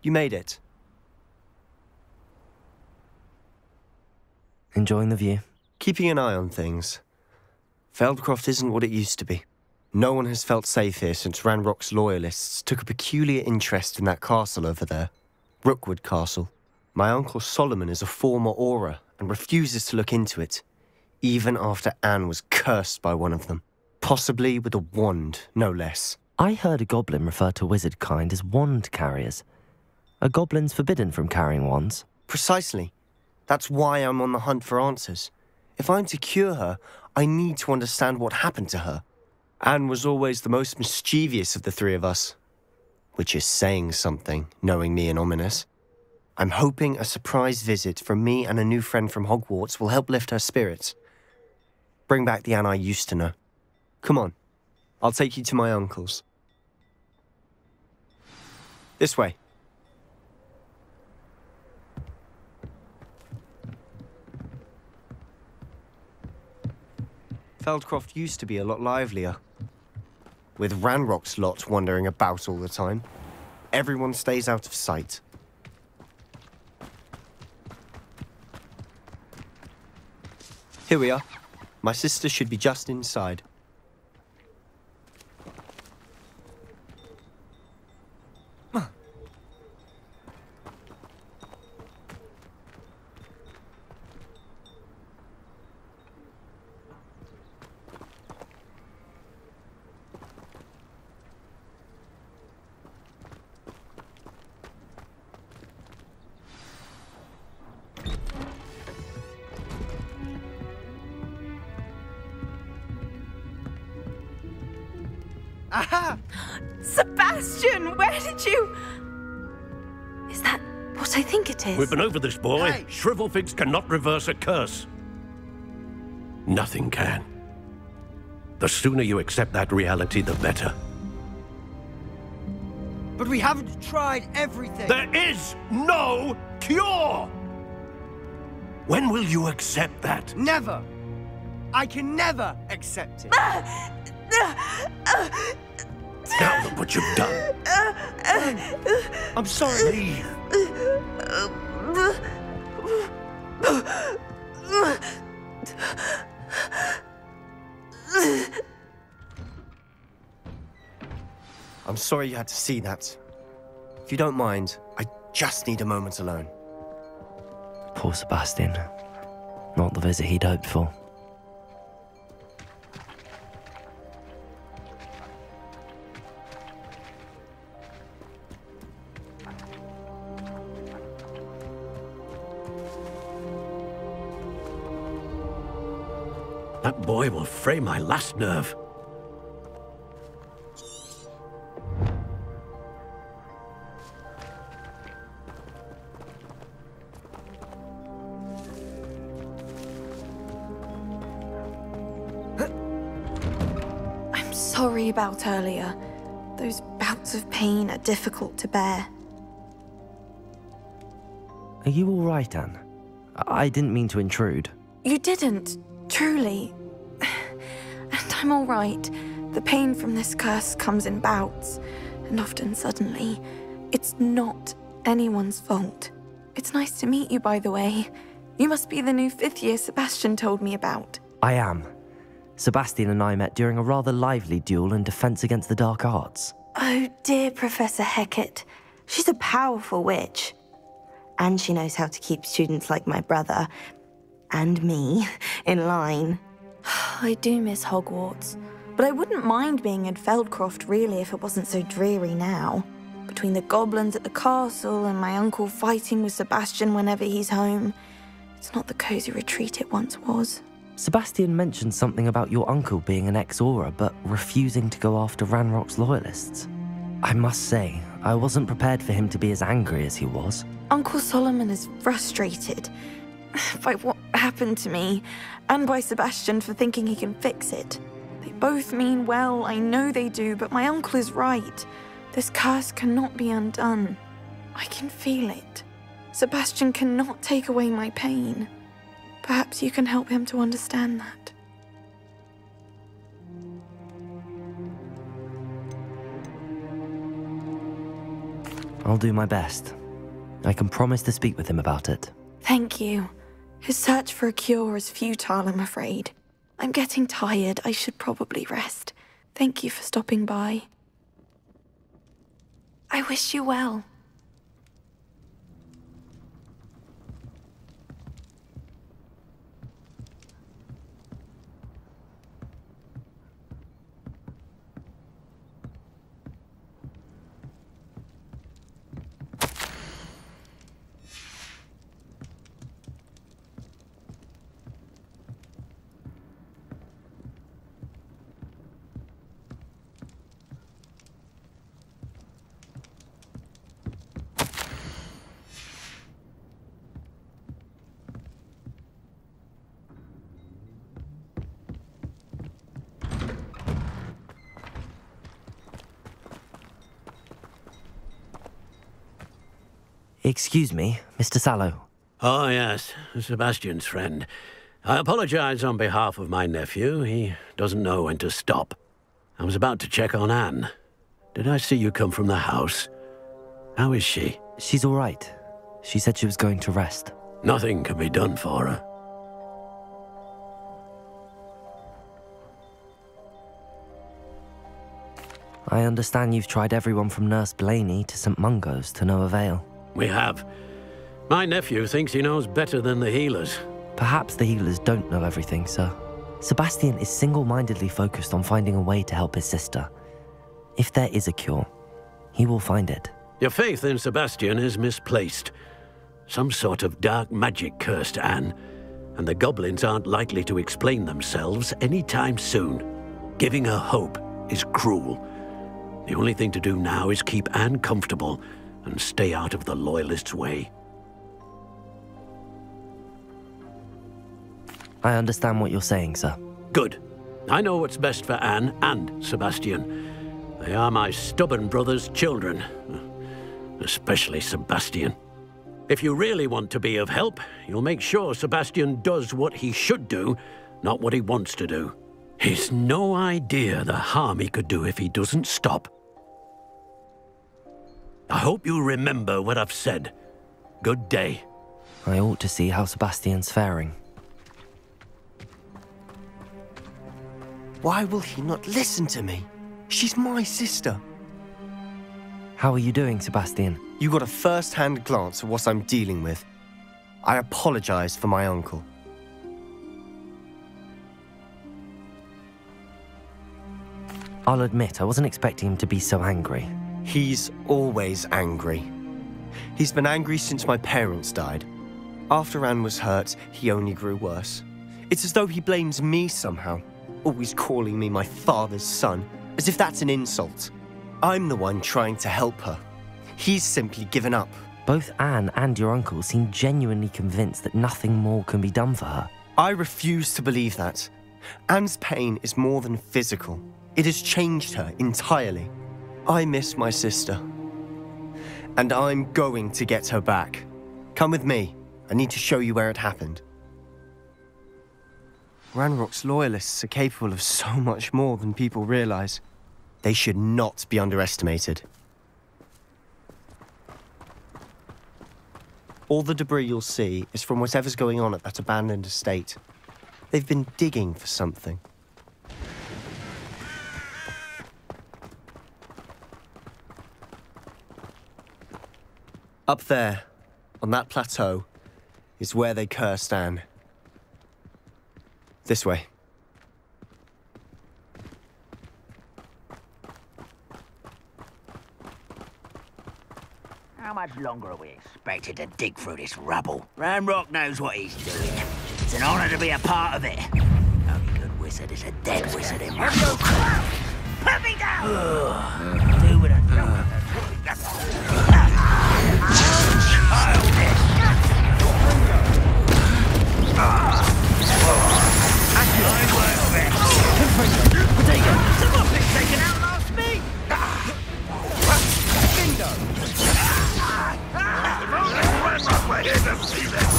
You made it. Enjoying the view? Keeping an eye on things. Feldcroft isn't what it used to be. No one has felt safe here since Ranrock's loyalists took a peculiar interest in that castle over there. Rookwood Castle. My uncle Solomon is a former Auror and refuses to look into it, even after Anne was cursed by one of them. Possibly with a wand, no less. I heard a goblin refer to wizard kind as wand carriers. Are goblins forbidden from carrying wands? Precisely. That's why I'm on the hunt for answers. If I'm to cure her, I need to understand what happened to her. Anne was always the most mischievous of the three of us. Which is saying something, knowing me and Ominous. I'm hoping a surprise visit from me and a new friend from Hogwarts will help lift her spirits. Bring back the Anne I used to know. Come on. I'll take you to my uncle's. This way. Feldcroft used to be a lot livelier. With Ranrock's lot wandering about all the time, everyone stays out of sight. Here we are. My sister should be just inside. Aha! Sebastian, where did you... Is that what I think it is? We've been over this, boy. Hey. Shrivelfigs cannot reverse a curse. Nothing can. The sooner you accept that reality, the better. But we haven't tried everything. There is no cure! When will you accept that? Never. I can never accept it. Now look what you've done. I'm sorry. Leave. I'm sorry you had to see that. If you don't mind, I just need a moment alone. Poor Sebastian. Not the visit he'd hoped for. That boy will fray my last nerve. I'm sorry about earlier. Those bouts of pain are difficult to bear. Are you all right, Anne? I didn't mean to intrude. You didn't, truly. And I'm all right. The pain from this curse comes in bouts, and often suddenly. It's not anyone's fault. It's nice to meet you, by the way. You must be the new 5th year Sebastian told me about. I am. Sebastian and I met during a rather lively duel in Defense Against the Dark Arts. Oh, dear Professor Hecat. She's a powerful witch. And she knows how to keep students like my brother, and me, in line. I do miss Hogwarts, but I wouldn't mind being in Feldcroft, really, if it wasn't so dreary now. Between the goblins at the castle and my uncle fighting with Sebastian whenever he's home, it's not the cozy retreat it once was. Sebastian mentioned something about your uncle being an ex-Auror, but refusing to go after Ranrock's loyalists. I must say, I wasn't prepared for him to be as angry as he was. Uncle Solomon is frustrated by what happened to me, and by Sebastian for thinking he can fix it. They both mean well, I know they do, but my uncle is right. This curse cannot be undone. I can feel it. Sebastian cannot take away my pain. Perhaps you can help him to understand that. I'll do my best. I can promise to speak with him about it. Thank you. His search for a cure is futile, I'm afraid. I'm getting tired. I should probably rest. Thank you for stopping by. I wish you well. Excuse me, Mr. Sallow. Oh, yes, Sebastian's friend. I apologize on behalf of my nephew. He doesn't know when to stop. I was about to check on Anne. Did I see you come from the house? How is she? She's all right. She said she was going to rest. Nothing can be done for her. I understand you've tried everyone from Nurse Blaney to St. Mungo's to no avail. We have. My nephew thinks he knows better than the healers. Perhaps the healers don't know everything, sir. Sebastian is single-mindedly focused on finding a way to help his sister. If there is a cure, he will find it. Your faith in Sebastian is misplaced. Some sort of dark magic cursed Anne, and the goblins aren't likely to explain themselves anytime soon. Giving her hope is cruel. The only thing to do now is keep Anne comfortable and stay out of the Loyalists' way. I understand what you're saying, sir. Good. I know what's best for Anne and Sebastian. They are my stubborn brother's children. Especially Sebastian. If you really want to be of help, you'll make sure Sebastian does what he should do, not what he wants to do. He's no idea the harm he could do if he doesn't stop. I hope you remember what I've said. Good day. I ought to see how Sebastian's faring. Why will he not listen to me? She's my sister. How are you doing, Sebastian? You got a first-hand glance at what I'm dealing with. I apologize for my uncle. I'll admit, I wasn't expecting him to be so angry. He's always angry. He's been angry since my parents died. After Anne was hurt, he only grew worse. It's as though he blames me somehow, always calling me my father's son, as if that's an insult. I'm the one trying to help her. He's simply given up. Both Anne and your uncle seem genuinely convinced that nothing more can be done for her. I refuse to believe that. Anne's pain is more than physical. It has changed her entirely. I miss my sister. And I'm going to get her back. Come with me. I need to show you where it happened. Ranrock's loyalists are capable of so much more than people realize. They should not be underestimated. All the debris you'll see is from whatever's going on at that abandoned estate. They've been digging for something. Up there, on that plateau, is where they cursed Anne. This way. How much longer are we expected to dig through this rubble? Ranrock knows what he's doing. It's an honor to be a part of it. Only good wizard is a dead wizard in Ranrock. Put me down! Do with a Someone's taken out last me! Bingo! We're here to see this!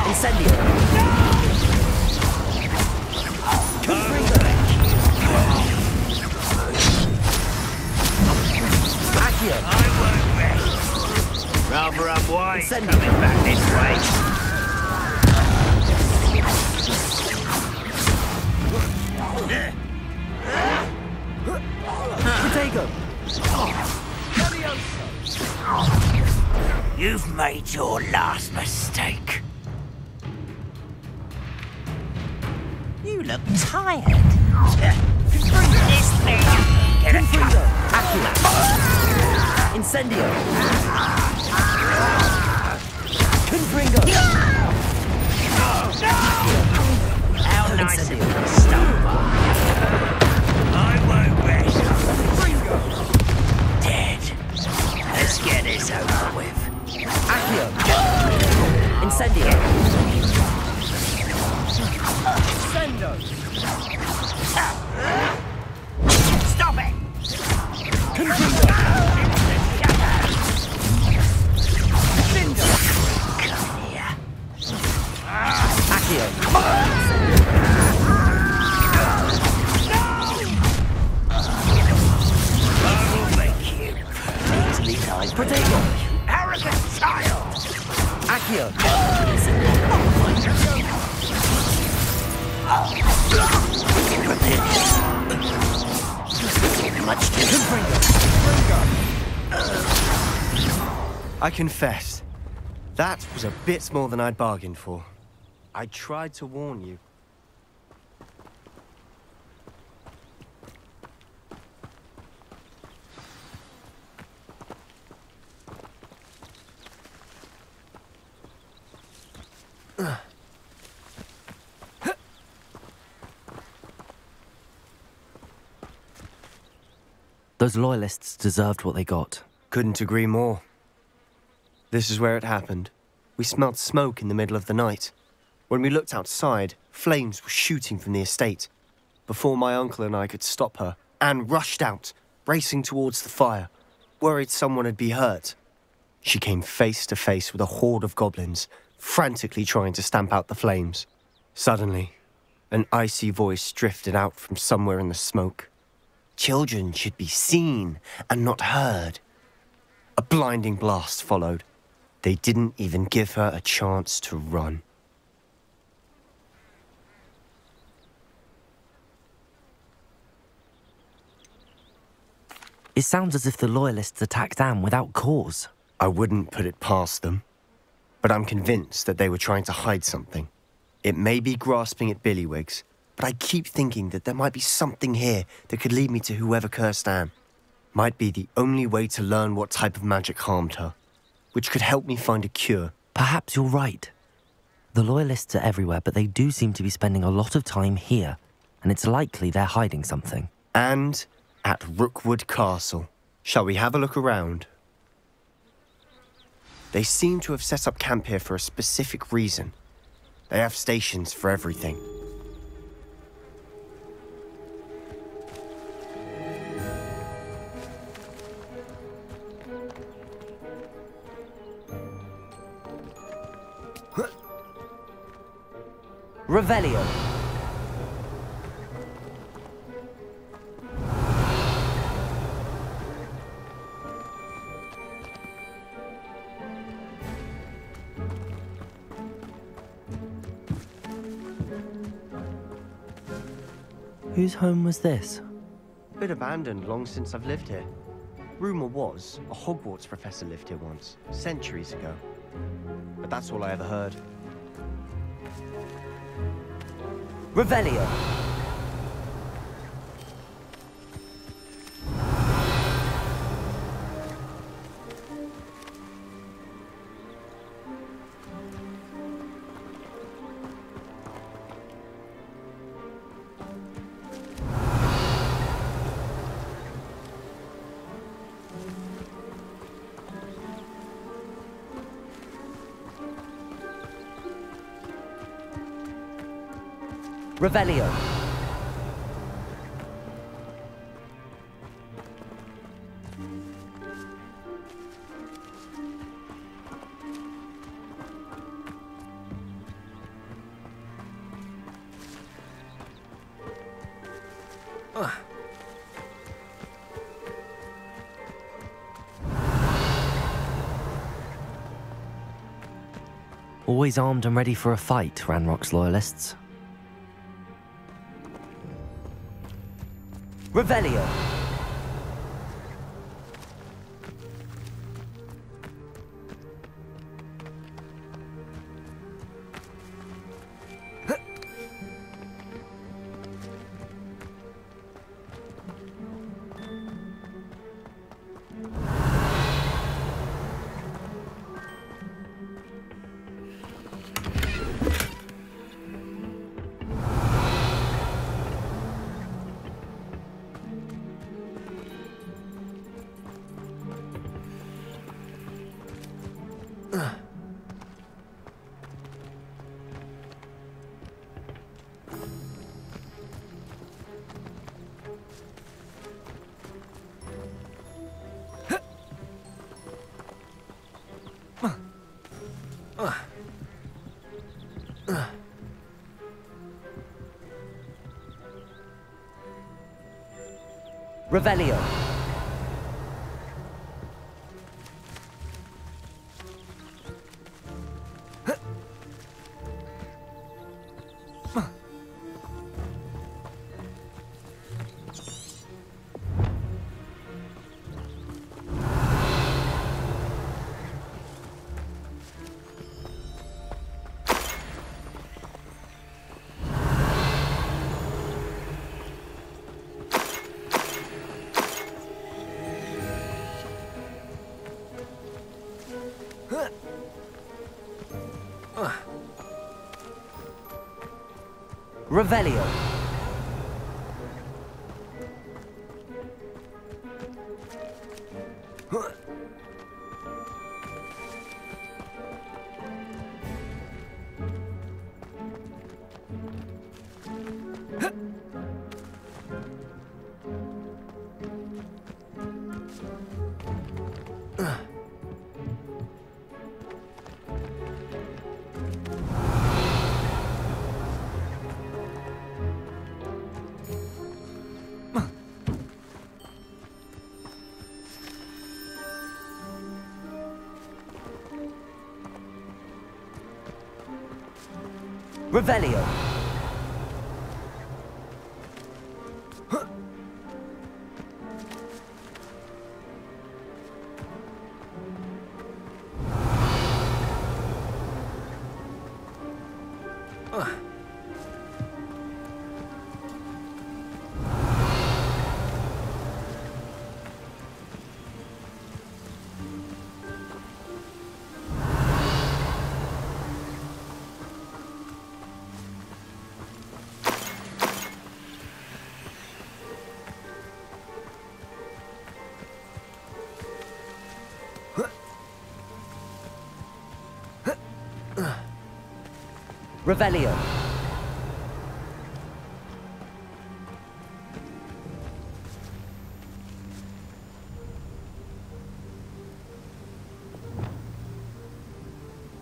Incendio! Boys coming back this way. Protego! You've made your last mistake. You look tired. This thing. Get a Acula! Incendio! Confringo! How nice of you to stop by. I won't rest. Dead. Let's get this over with. Accio! Incendio! Sendo! Stop it! Confringo! Come here. Accio! I will make you easily die. Protego! Arrogant child! Accio! Much too I confess, that was a bit more than I'd bargained for. I tried to warn you. Those loyalists deserved what they got. Couldn't agree more. This is where it happened. We smelled smoke in the middle of the night. When we looked outside, flames were shooting from the estate. Before my uncle and I could stop her, Anne rushed out, racing towards the fire, worried someone had been hurt. She came face to face with a horde of goblins, frantically trying to stamp out the flames. Suddenly, an icy voice drifted out from somewhere in the smoke. Children should be seen and not heard. A blinding blast followed. They didn't even give her a chance to run. It sounds as if the loyalists attacked Anne without cause. I wouldn't put it past them, but I'm convinced that they were trying to hide something. It may be grasping at billywhigs, but I keep thinking that there might be something here that could lead me to whoever cursed Anne. Might be the only way to learn what type of magic harmed her, which could help me find a cure. Perhaps you're right. The loyalists are everywhere, but they do seem to be spending a lot of time here, and it's likely they're hiding something. And at Rookwood Castle. Shall we have a look around? They seem to have set up camp here for a specific reason. They have stations for everything. Revelio. Whose home was this? Been abandoned long since I've lived here. Rumor was a Hogwarts professor lived here once, centuries ago. But that's all I ever heard. Revelio. Revelio. Always armed and ready for a fight, Ranrock's loyalists. Revelio! Revelio. Revelio. Revelio. Revelio.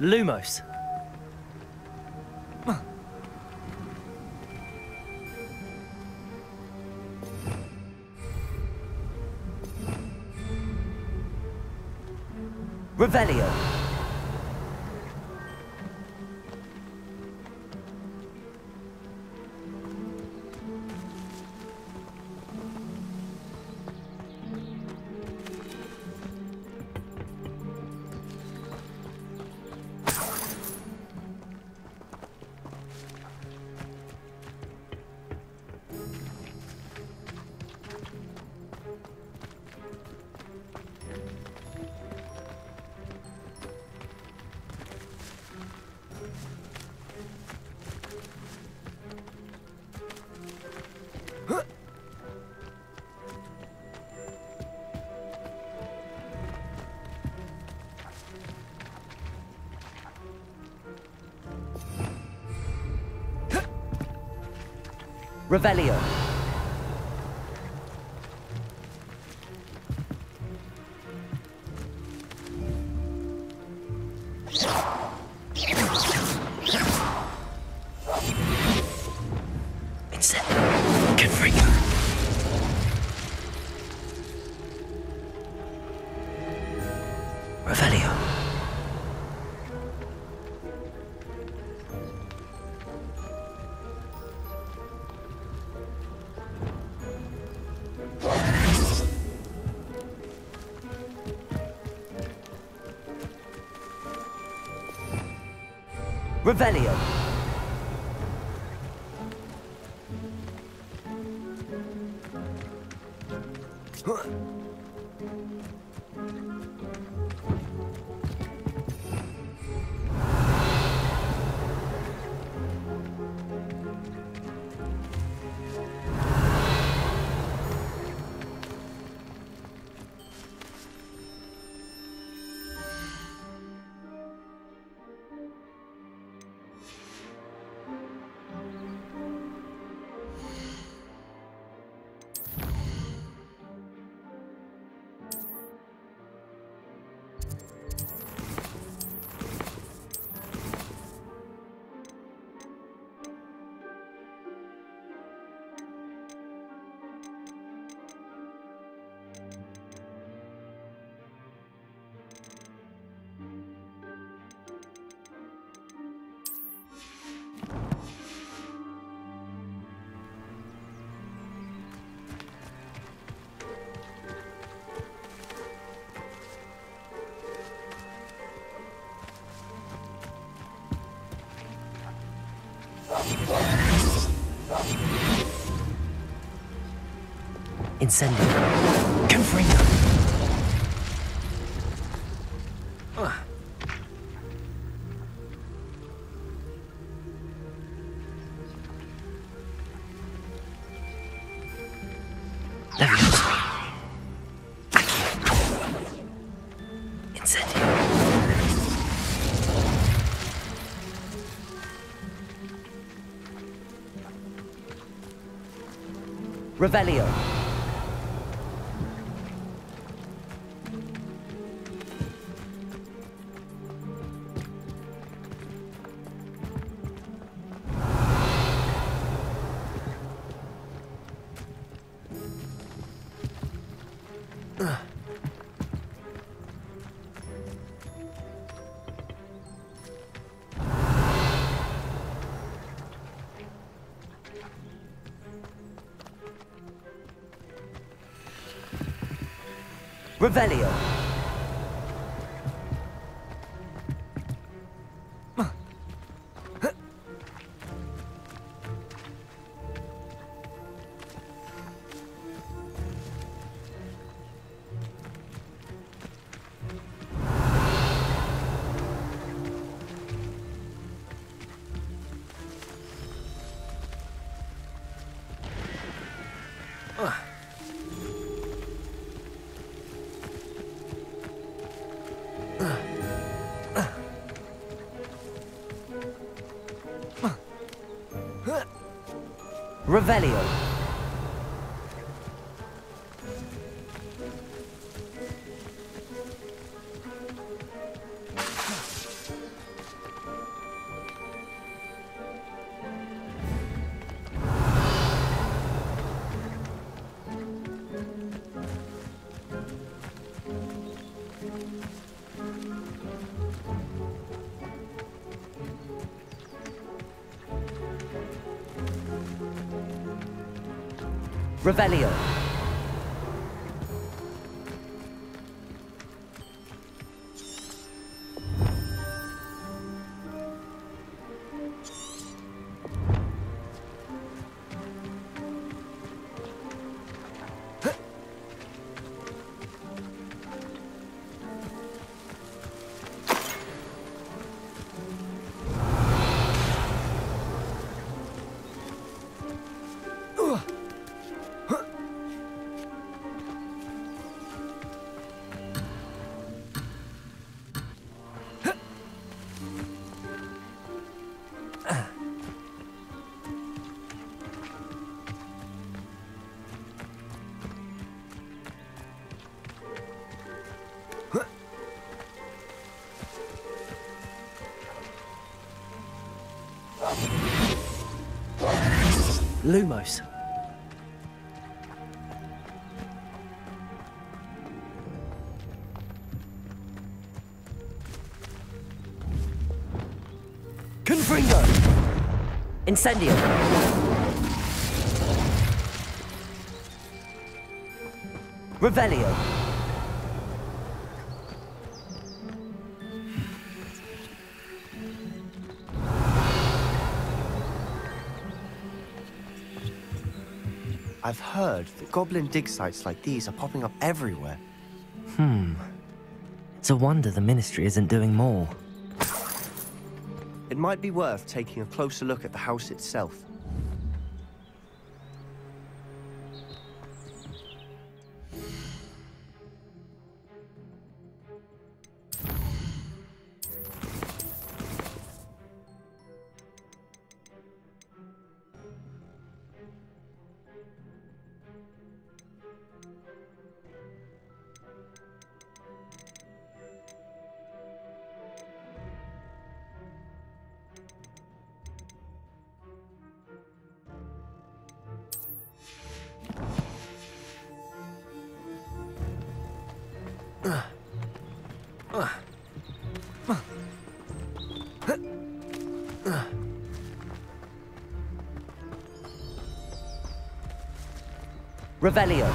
Lumos. Revelio. Revelio. It's it. Get free. Revelio. Revelio. Incendio. Confringo. Leviosa. Incendio. Revelio. Revelio. Revelio. Revelio. Lumos. Confringo. Incendio. Revelio. I've heard that goblin dig sites like these are popping up everywhere. It's a wonder the Ministry isn't doing more. It might be worth taking a closer look at the house itself. Revelio.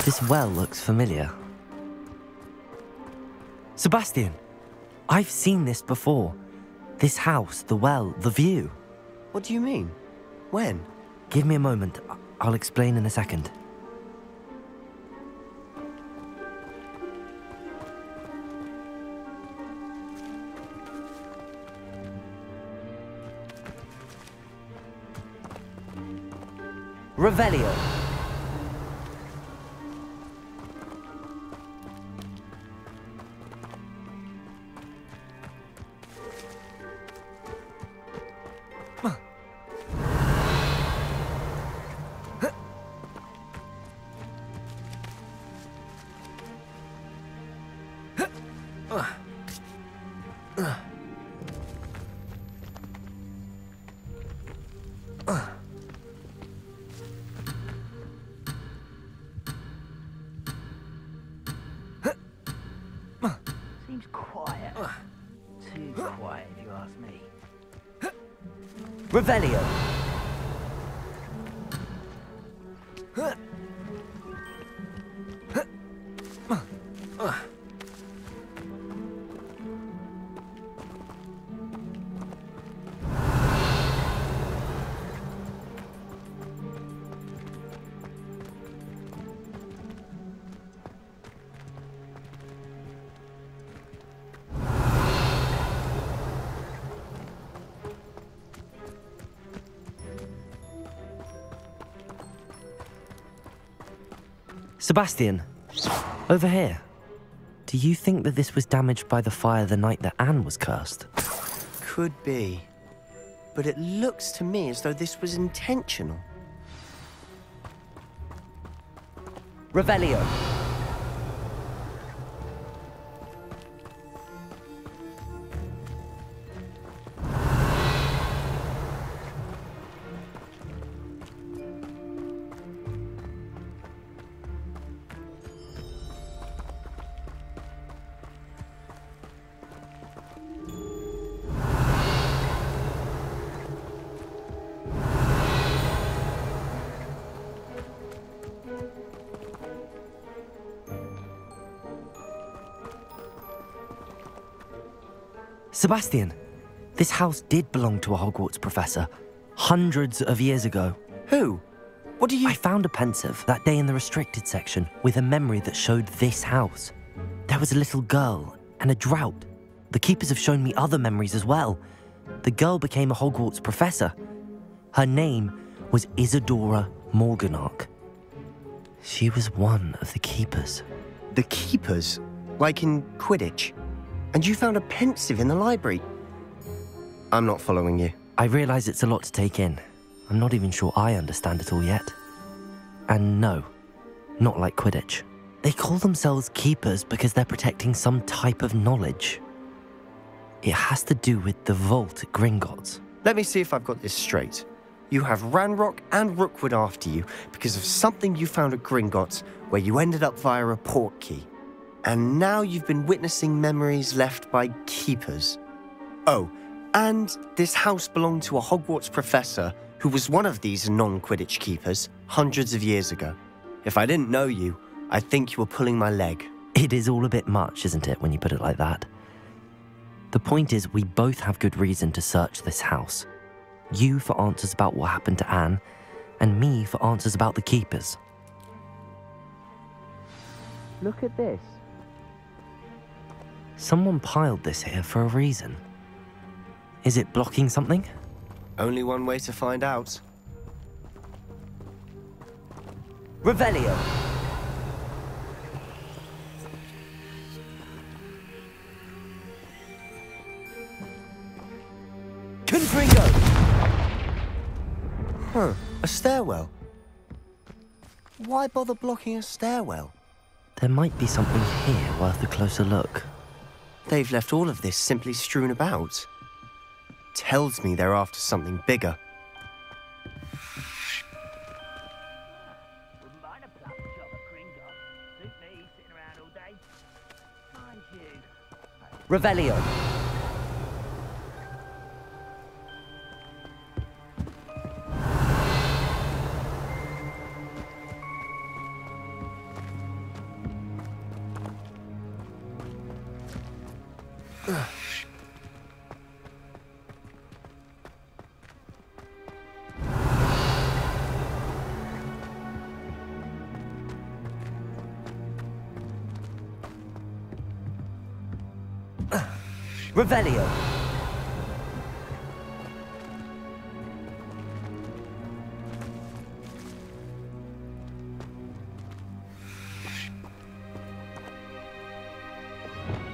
This well looks familiar. Sebastian, I've seen this before. This house, the well, the view. What do you mean? When? Give me a moment. I'll explain in a second. Revelio. Seems quiet. Too quiet, if you ask me. Revelio. Sebastian, over here. Do you think that this was damaged by the fire the night that Anne was cursed? Could be. But it looks to me as though this was intentional. Revelio. Sebastian, this house did belong to a Hogwarts professor, hundreds of years ago. Who? What do you... I found a pensive that day in the restricted section with a memory that showed this house. There was a little girl and a drought. The keepers have shown me other memories as well. The girl became a Hogwarts professor. Her name was Isadora Morganach. She was one of the keepers. The keepers, like in Quidditch. And you found a pensive in the library. I'm not following you. I realize it's a lot to take in. I'm not even sure I understand it all yet. And no, not like Quidditch. They call themselves keepers because they're protecting some type of knowledge. It has to do with the vault at Gringotts. Let me see if I've got this straight. You have Ranrock and Rookwood after you because of something you found at Gringotts where you ended up via a port key. And now you've been witnessing memories left by keepers. Oh, and this house belonged to a Hogwarts professor who was one of these non-Quidditch keepers hundreds of years ago. If I didn't know you, I'd think you were pulling my leg. It is all a bit much, isn't it, when you put it like that? The point is, we both have good reason to search this house. You for answers about what happened to Anne, and me for answers about the keepers. Look at this. Someone piled this here for a reason. Is it blocking something? Only one way to find out. Revelio. Confringo. Huh, a stairwell. Why bother blocking a stairwell? There might be something here worth a closer look. They've left all of this simply strewn about. Tells me they're after something bigger. Wouldn't mind a plum shop at Gringotts. Suit me, sitting around all day. Mind you. Revelio. Revelio.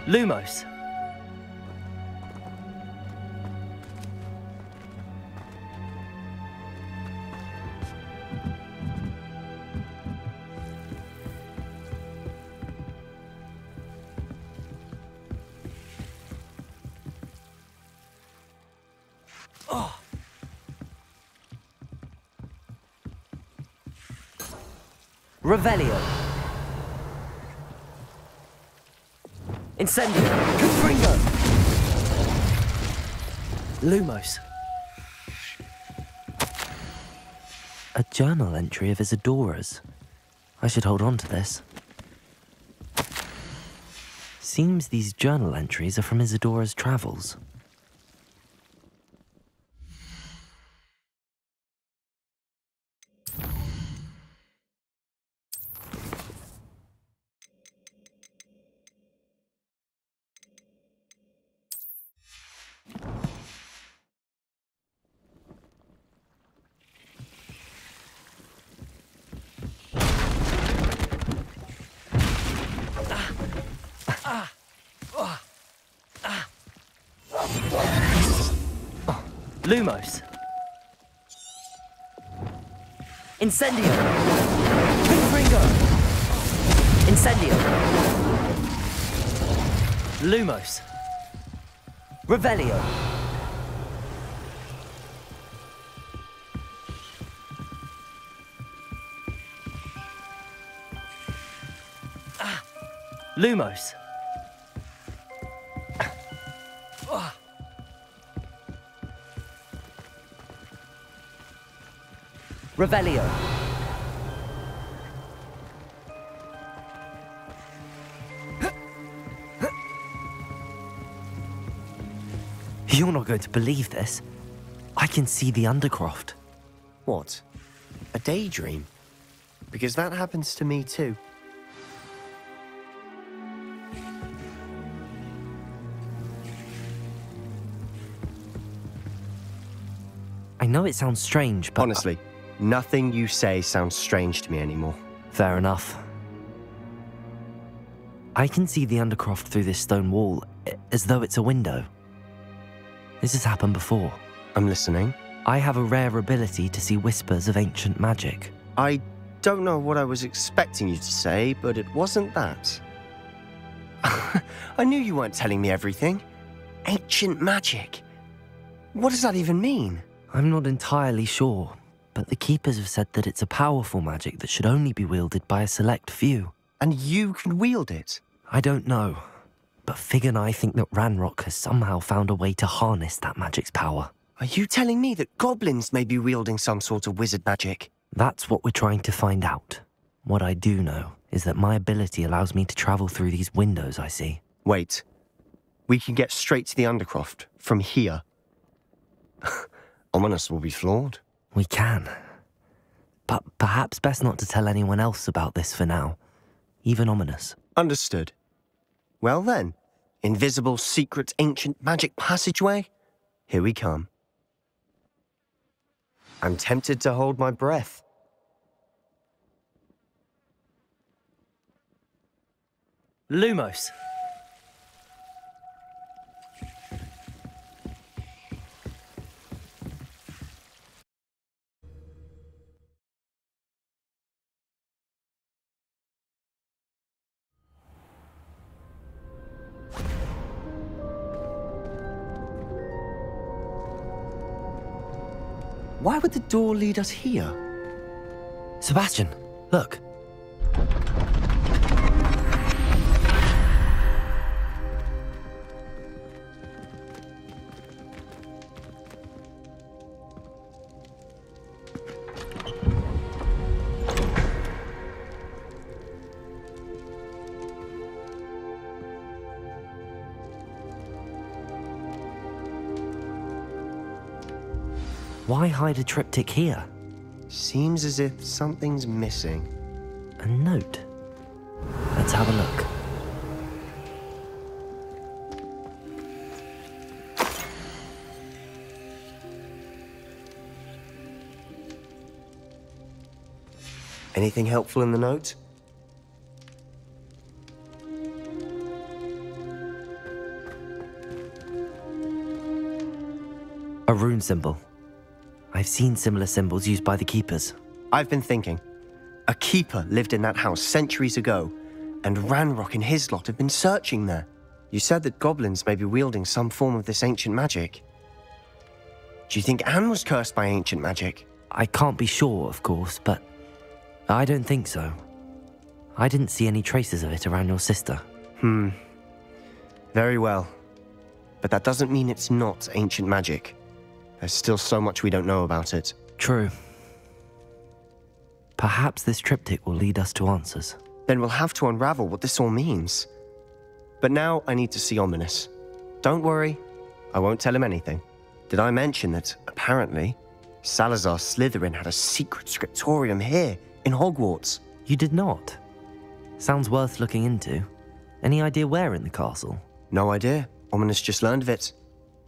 Lumos. Revelio. Incendio. Confringo. Lumos. A journal entry of Isadora's. I should hold on to this. Seems these journal entries are from Isadora's travels. Lumos. Incendio. Confringo. Incendio. Lumos. Revelio. Lumos. Revelio. You're not going to believe this. I can see the Undercroft. What? A daydream? Because that happens to me too. I know it sounds strange, but... Honestly, nothing you say sounds strange to me anymore. Fair enough. I can see the Undercroft through this stone wall, as though it's a window. This has happened before. I'm listening. I have a rare ability to see whispers of ancient magic. I don't know what I was expecting you to say, but it wasn't that. I knew you weren't telling me everything. Ancient magic. What does that even mean? I'm not entirely sure, but the Keepers have said that it's a powerful magic that should only be wielded by a select few. And you can wield it? I don't know, but Fig and I think that Ranrock has somehow found a way to harness that magic's power. Are you telling me that goblins may be wielding some sort of wizard magic? That's what we're trying to find out. What I do know is that my ability allows me to travel through these windows I see. Wait. We can get straight to the Undercroft from here. Ominous will be floored. We can. But perhaps best not to tell anyone else about this for now. Even Ominous. Understood. Well then, invisible, secret, ancient magic passageway? Here we come. I'm tempted to hold my breath. Lumos. Why would the door lead us here? Sebastian, look. Why hide a triptych here? Seems as if something's missing. A note. Let's have a look. Anything helpful in the note? A rune symbol. I've seen similar symbols used by the Keepers. I've been thinking. A keeper lived in that house centuries ago, and Ranrock and his lot have been searching there. You said that goblins may be wielding some form of this ancient magic. Do you think Anne was cursed by ancient magic? I can't be sure, of course, but I don't think so. I didn't see any traces of it around your sister. Very well. But that doesn't mean it's not ancient magic. There's still so much we don't know about it. True. Perhaps this triptych will lead us to answers. Then we'll have to unravel what this all means. But now I need to see Ominous. Don't worry, I won't tell him anything. Did I mention that, apparently, Salazar Slytherin had a secret scriptorium here, in Hogwarts? You did not? Sounds worth looking into. Any idea where in the castle? No idea. Ominous just learned of it.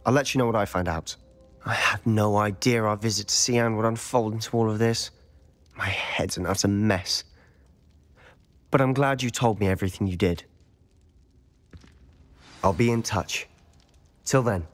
I'll let you know what I find out. I had no idea our visit to see Anne would unfold into all of this. My head's an utter mess. But I'm glad you told me everything you did. I'll be in touch. Till then.